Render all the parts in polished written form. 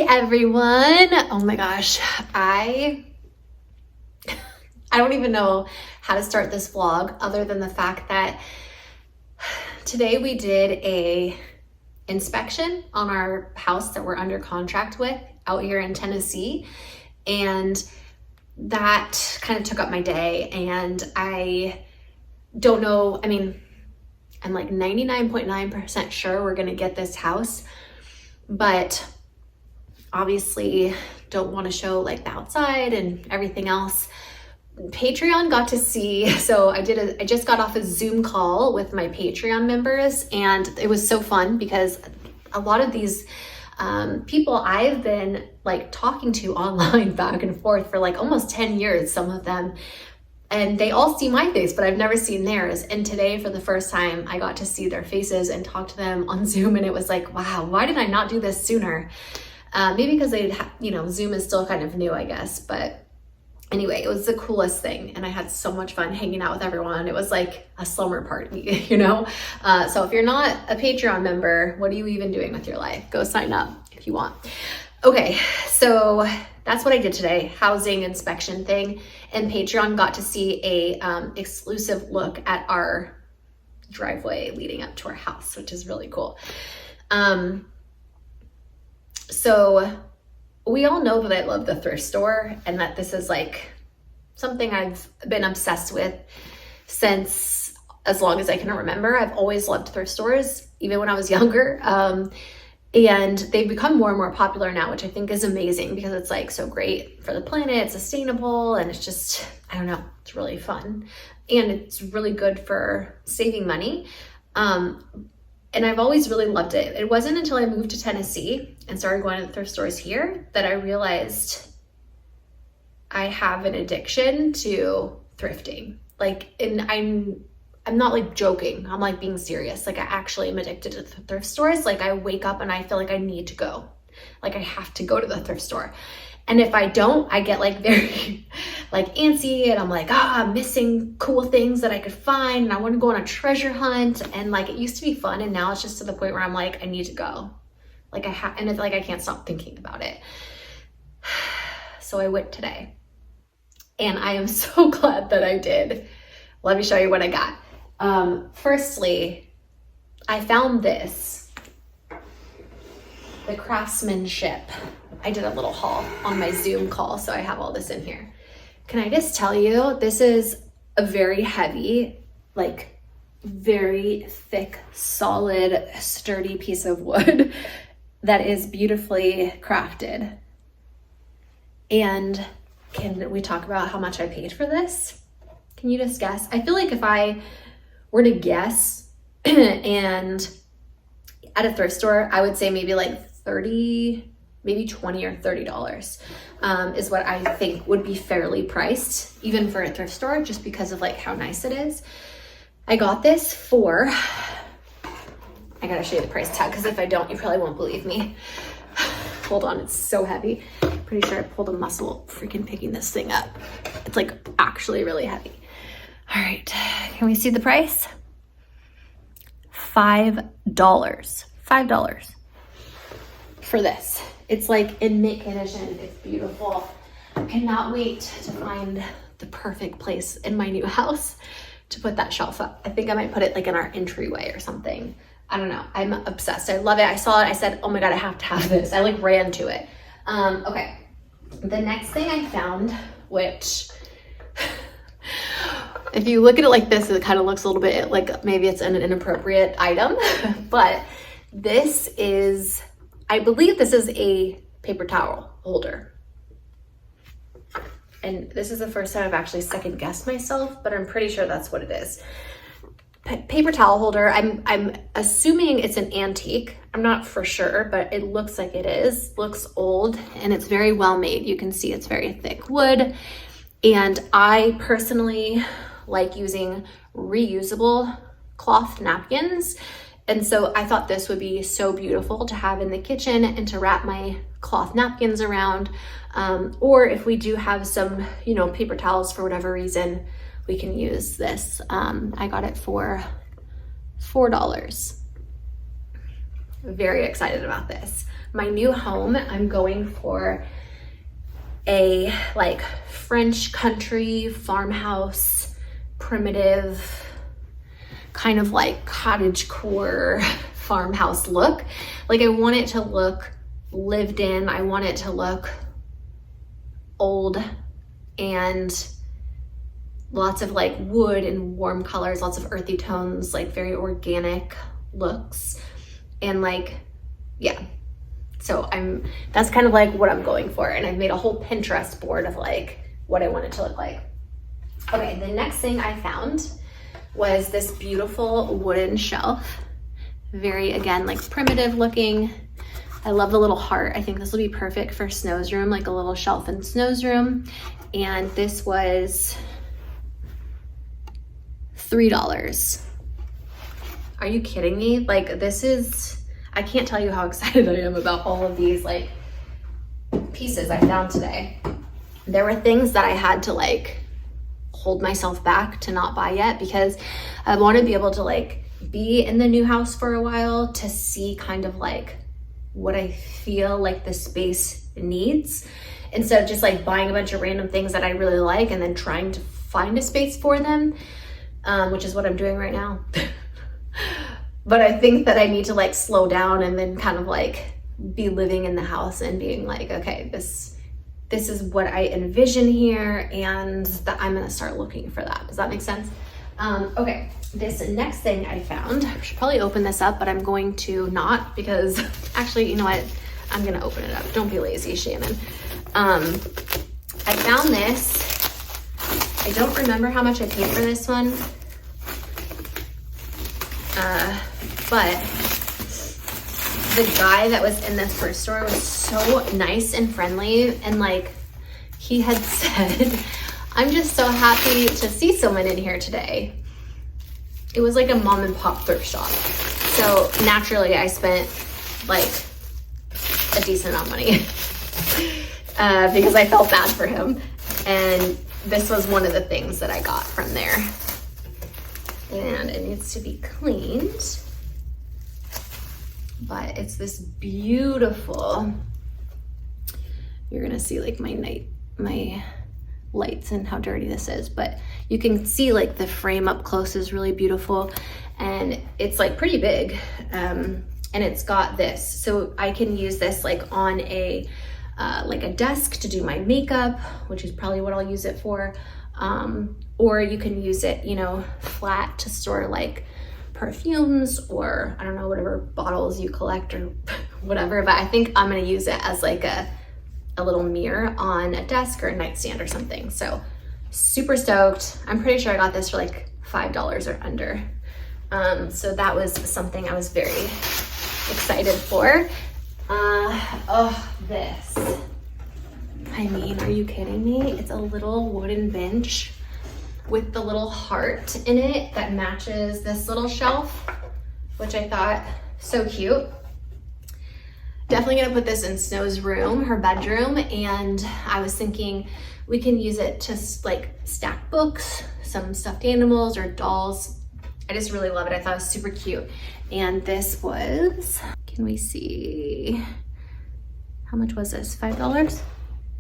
everyone. Oh my gosh, I don't even know how to start this vlog other than the fact that today we did a inspection on our house that we're under contract with out here in Tennessee, and that kind of took up my day. And I don't know, I mean, I'm like 99.9% sure we're gonna get this house, but obviously don't want to show like the outside and everything else. Patreon got to see, so I just got off a Zoom call with my Patreon members, and it was so fun because a lot of these people I've been like talking to online back and forth for like almost 10 years, some of them, and they all see my face, but I've never seen theirs. And today, for the first time, I got to see their faces and talk to them on Zoom, and it was like, wow, why did I not do this sooner? Maybe because Zoom is still kind of new, I guess. But anyway, it was the coolest thing, and I had so much fun hanging out with everyone. It was like a slumber party, you know? So if you're not a Patreon member, what are you even doing with your life? Go sign up if you want. Okay, so that's what I did today, housing inspection thing, and Patreon got to see a exclusive look at our driveway leading up to our house, which is really cool. So we all know that I love the thrift store, and that this is like something I've been obsessed with since as long as I can remember. I've always loved thrift stores, even when I was younger. And they've become more and more popular now, which I think is amazing because it's like so great for the planet, it's sustainable, and it's just, I don't know, it's really fun. And it's really good for saving money. And I've always really loved it. It wasn't until I moved to Tennessee and started going to the thrift stores here that I realized I have an addiction to thrifting. Like, and I'm not like joking. I'm like being serious. Like, I actually am addicted to the thrift stores. Like, I wake up and I feel like I need to go. Like, I have to go to the thrift store. And if I don't, I get like very like antsy, and I'm like, I'm missing cool things that I could find, and I want to go on a treasure hunt. And like, it used to be fun, and now it's just to the point where I'm like, I need to go. Like and it's like I can't stop thinking about it. So I went today, and I am so glad that I did. Let me show you what I got. Firstly, I found this, the craftsmanship. I did a little haul on my Zoom call, so I have all this in here. Can I just tell you, this is a very heavy, like very thick, solid, sturdy piece of wood that is beautifully crafted. And can we talk about how much I paid for this? Can you just guess? I feel like if I were to guess and at a thrift store, I would say maybe like maybe $20 or $30 is what I think would be fairly priced, even for a thrift store, just because of like how nice it is. I got this for, I gotta show you the price tag, because if I don't, you probably won't believe me. Hold on, it's so heavy. Pretty sure I pulled a muscle freaking picking this thing up. It's like actually really heavy. All right, can we see the price? $5 for this. It's like in mint condition. It's beautiful. I cannot wait to find the perfect place in my new house to put that shelf up. I think I might put it like in our entryway or something. I don't know. I'm obsessed. I love it. I saw it. I said, oh my God, I have to have this. I like ran to it. Okay. The next thing I found, which if you look at it like this, it kind of looks a little bit like maybe it's an inappropriate item, but this is, I believe this is a paper towel holder. And this is the first time I've actually second guessed myself, but I'm pretty sure that's what it is. Paper towel holder. I'm assuming it's an antique. I'm not for sure, but it looks like it is. Looks old, and it's very well made. You can see it's very thick wood. And I personally like using reusable cloth napkins. And so I thought this would be so beautiful to have in the kitchen and to wrap my cloth napkins around. Or if we do have some, paper towels for whatever reason, we can use this. I got it for $4. Very excited about this. my new home, I'm going for a like French country farmhouse, primitive, kind of like cottagecore farmhouse look. Like I want it to look lived in. I want it to look old and lots of like wood and warm colors, lots of earthy tones, like very organic looks. And like, yeah. So that's kind of like what I'm going for. And I've made a whole Pinterest board of like what I want it to look like. Okay, the next thing I found was this beautiful wooden shelf. Very, again, like primitive looking. I love the little heart. I think this will be perfect for Snow's room, like a little shelf in Snow's room. And this was $3. Are you kidding me? Like this is, I can't tell you how excited I am about all of these like pieces I found today. There were things that I had to like hold myself back to not buy yet because I want to be able to like be in the new house for a while to see kind of like what I feel like the space needs, instead of just like buying a bunch of random things that I really like and then trying to find a space for them, which is what I'm doing right now. But I think that I need to like slow down and then kind of like be living in the house and being like, okay, this is what I envision here, and that I'm gonna start looking for that. Does that make sense? Okay, this next thing I found, I should probably open this up, but I'm going to not, because actually, you know what? I'm gonna open it up. Don't be lazy, Shannon. I found this. I don't remember how much I paid for this one. But the guy that was in this first store was so nice and friendly, and like he had said, I'm just so happy to see someone in here today. It was like a mom and pop thrift shop. So naturally I spent like a decent amount of money because I felt bad for him. And this was one of the things that I got from there. And it needs to be cleaned. But it's this beautiful, you're gonna see like my lights and how dirty this is, but you can see like the frame up close is really beautiful, and it's like pretty big, and it's got this, so I can use this like on a desk to do my makeup, which is probably what I'll use it for, or you can use it, you know, flat to store like perfumes or I don't know, whatever bottles you collect or whatever, but I think I'm gonna use it as like a little mirror on a desk or a nightstand or something. So super stoked. I'm pretty sure I got this for like $5 or under. So that was something I was very excited for. This. I mean, are you kidding me? It's a little wooden bench with the little heart in it that matches this little shelf, which I thought so cute. Definitely gonna put this in Snow's room, her bedroom, and I was thinking we can use it to like stack books, some stuffed animals or dolls. I just really love it. I thought it was super cute. And this was, can we see, how much was this? $5?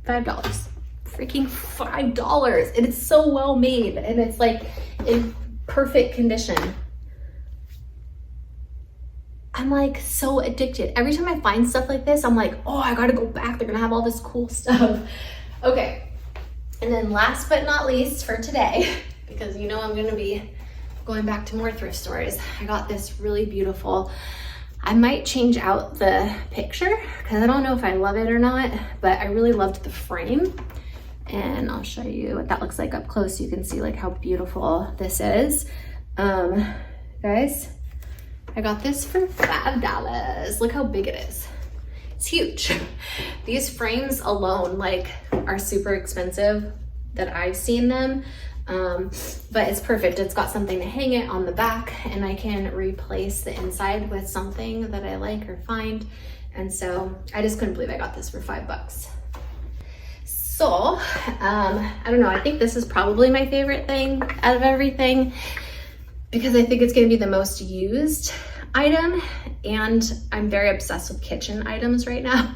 $5. Freaking $5. And it's so well made, and it's like in perfect condition. I'm like so addicted. Every time I find stuff like this, I'm like, oh, I gotta go back. They're gonna have all this cool stuff. Okay, and then last but not least for today, because you know I'm gonna be going back to more thrift stores, I got this really beautiful, I might change out the picture because I don't know if I love it or not, but I really loved the frame. And I'll show you what that looks like up close so you can see like how beautiful this is. Guys, I got this for $5. Look how big it is. It's huge. These frames alone like are super expensive that I've seen them, but it's perfect. It's got something to hang it on the back, and I can replace the inside with something that I like or find. And so I just couldn't believe I got this for $5. So, I don't know, I think this is probably my favorite thing out of everything because I think it's gonna be the most used. item, and I'm very obsessed with kitchen items right now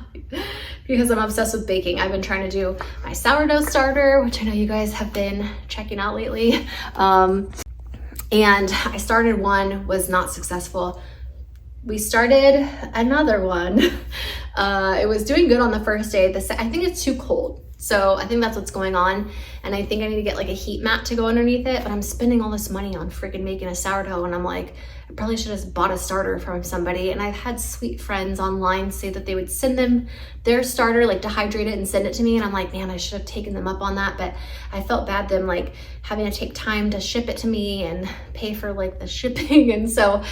because I'm obsessed with baking. I've been trying to do my sourdough starter, which I know you guys have been checking out lately. And I started one, was not successful. We started another one. It was doing good on the first day. I think it's too cold. So I think that's what's going on. And I think I need to get like a heat mat to go underneath it, but I'm spending all this money on freaking making a sourdough. And I'm like, I probably should have just bought a starter from somebody. And I've had sweet friends online say that they would send them their starter, like dehydrate it and send it to me. And I'm like, man, I should have taken them up on that. But I felt bad them like having to take time to ship it to me and pay for like the shipping. And so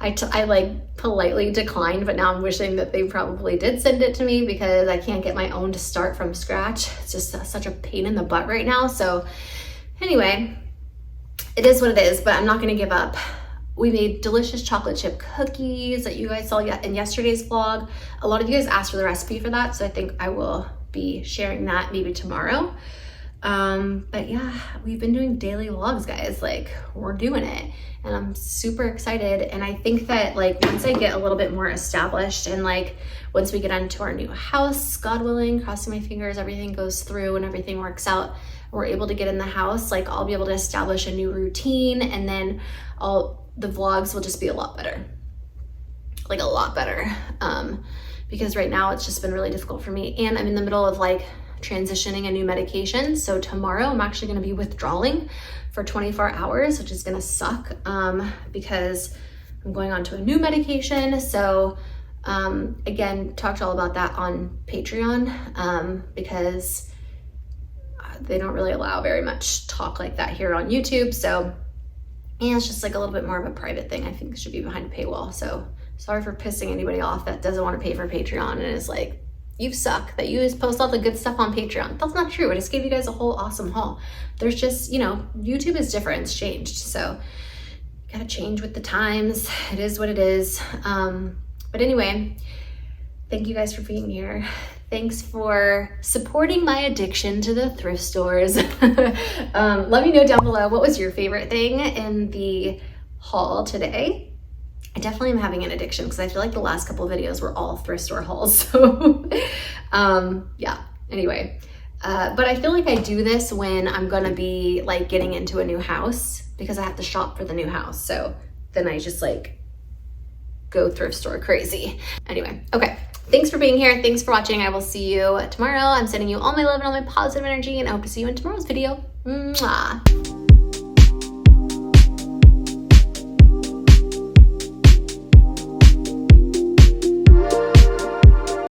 I like politely declined, but now I'm wishing that they probably did send it to me because I can't get my own to start from scratch. It's just such a pain in the butt right now. So anyway, it is what it is, but I'm not gonna give up. We made delicious chocolate chip cookies that you guys saw in yesterday's vlog. A lot of you guys asked for the recipe for that, so I think I will be sharing that maybe tomorrow. But yeah, we've been doing daily vlogs, guys. Like, we're doing it. And I'm super excited. And I think that like once I get a little bit more established and like once we get into our new house, God willing, crossing my fingers, everything goes through and everything works out, we're able to get in the house, like I'll be able to establish a new routine, and then the vlogs will just be a lot better. Like a lot better. Because right now it's just been really difficult for me. And I'm in the middle of like transitioning a new medication. So tomorrow I'm actually gonna be withdrawing for 24 hours, which is gonna suck because I'm going on to a new medication. So again, talked all about that on Patreon because they don't really allow very much talk like that here on YouTube. So, and it's just like a little bit more of a private thing. I think it should be behind a paywall. So sorry for pissing anybody off that doesn't want to pay for Patreon and is like, you suck that you just post all the good stuff on Patreon. That's not true. I just gave you guys a whole awesome haul. There's just, you know, YouTube is different. It's changed. So you gotta change with the times. It is what it is. But anyway, thank you guys for being here. Thanks for supporting my addiction to the thrift stores. Let me know down below, what was your favorite thing in the haul today? I definitely am having an addiction because I feel like the last couple of videos were all thrift store hauls. So yeah, anyway. But I feel like I do this when I'm gonna be like getting into a new house because I have to shop for the new house. So then I just like go thrift store crazy. Anyway, okay. Thanks for being here. Thanks for watching. I will see you tomorrow. I'm sending you all my love and all my positive energy, and I hope to see you in tomorrow's video. Mwah.